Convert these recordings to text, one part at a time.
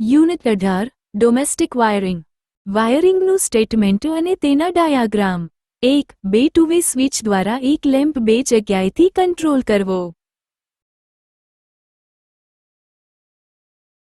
Unit 18 domestic wiring. વાયરિંગનું statement અને તેના ડાયાગ્રામ. 1. બે ટુ વે સ્વિચ દ્વારા એક લેમ્પ બે જગ્યાએથી કંટ્રોલ કરવો.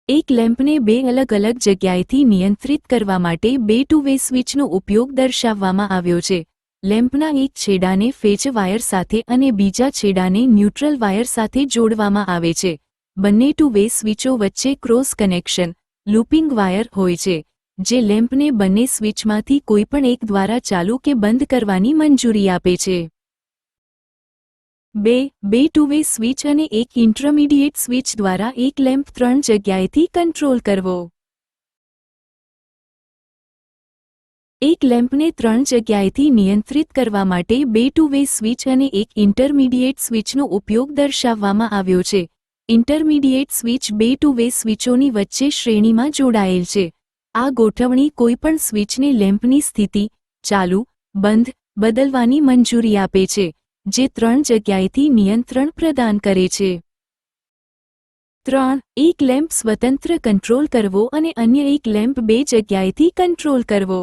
એક લેમ્પને બે અલગ અલગ જગ્યાએથી નિયંત્રિત કરવા માટે બે ટુ વે સ્વિચનો ઉપયોગ દર્શાવવામાં આવ્યો છે. લેમ્પના એક છેડાને ફેજ વાયર સાથે અને બીજા છેડાને ન્યુટ્રલ વાયર સાથે જોડવામાં આવે છે. બંને ટુ વે સ્વિચો વચ્ચે ક્રોસ કનેક્શન લૂપિંગ વાયર હોય છે, જે લેમ્પને બંને સ્વિચમાંથી કોઈપણ એક દ્વારા ચાલુ કે બંધ કરવાની મંજૂરી આપે છે. 2. બે ટુ વે સ્વિચ અને એક ઇન્ટરમીડિયેટ સ્વિચ દ્વારા એક લેમ્પ ત્રણ જગ્યાએથી કંટ્રોલ કરવો. એક લેમ્પને ત્રણ જગ્યાએથી નિયંત્રિત કરવા માટે બે ટુ વે સ્વિચ અને એક ઇન્ટરમીડિયેટ સ્વિચનો ઉપયોગ દર્શાવવામાં આવ્યો છે. ઇન્ટરમીડિયેટ સ્વિચ બે ટુ વે સ્વિચોની વચ્ચે શ્રેણીમાં જોડાયેલ છે. આ ગોઠવણી કોઈપણ સ્વિચને લેમ્પની સ્થિતિ, ચાલુ, બંધ, બદલવાની મંજૂરી આપે છે, જે ત્રણ જગ્યાએથી નિયંત્રણ પ્રદાન કરે છે. 3. એક લેમ્પ સ્વતંત્ર કંટ્રોલ કરવો અને અન્ય એક લેમ્પ બે જગ્યાએથી કંટ્રોલ કરવો.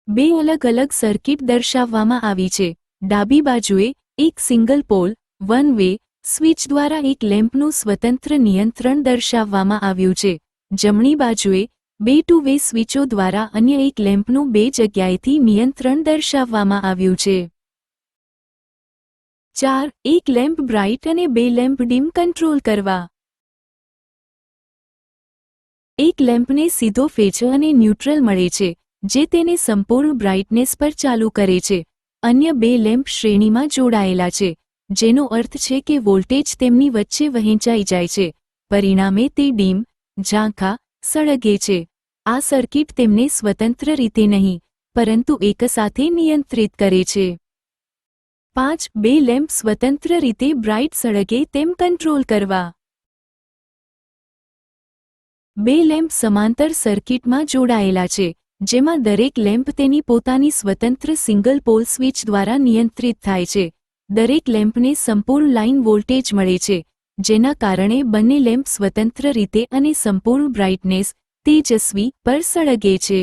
બે અલગ અલગ સર્કિટ દર્શાવવામાં આવી છે. ડાબી બાજુએ એક single pole, one way switch દ્વારા એક લેમ્પનું સ્વતંત્ર નિયંત્રણ દર્શાવવામાં આવ્યું છે. જમણી બાજુએ બે ટુ વે સ્વિચો દ્વારા અન્ય એક લેમ્પનું બે જગ્યાએથી નિયંત્રણ દર્શાવવામાં આવ્યું છે. 4. એક લેમ્પ બ્રાઇટ અને બે લેમ્પ ડીમ કંટ્રોલ કરવા. એક લેમ્પને સીધો ફેજ અને ન્યુટ્રલ મળે છે, જે તેને સંપૂર્ણ બ્રાઇટનેસ પર ચાલુ કરે છે. અન્ય બે લેમ્પ શ્રેણીમાં જોડાયેલા છે, જેનો અર્થ છે કે વોલ્ટેજ તેમની વચ્ચે વહેંચાઈ જાય છે. પરિણામે તે ડીમ, ઝાંખા, સળગે છે. આ સર્કિટ તેમને સ્વતંત્ર રીતે નહીં, પરંતુ એકસાથે નિયંત્રિત કરે છે. 5. બે લેમ્પ સ્વતંત્ર રીતે બ્રાઇટ સળગે તેમ કંટ્રોલ કરવા. બે લેમ્પ સમાંતર સર્કિટમાં જોડાયેલા છે, જેમાં દરેક લેમ્પ તેની પોતાની સ્વતંત્ર સિંગલ પોલ સ્વિચ દ્વારા નિયંત્રિત થાય છે. દરેક લેમ્પને સંપૂર્ણ લાઇન વોલ્ટેજ મળે છે, જેના કારણે બંને લેમ્પ સ્વતંત્ર રીતે અને સંપૂર્ણ બ્રાઇટનેસ, તેજસ્વી, પર સળગે છે.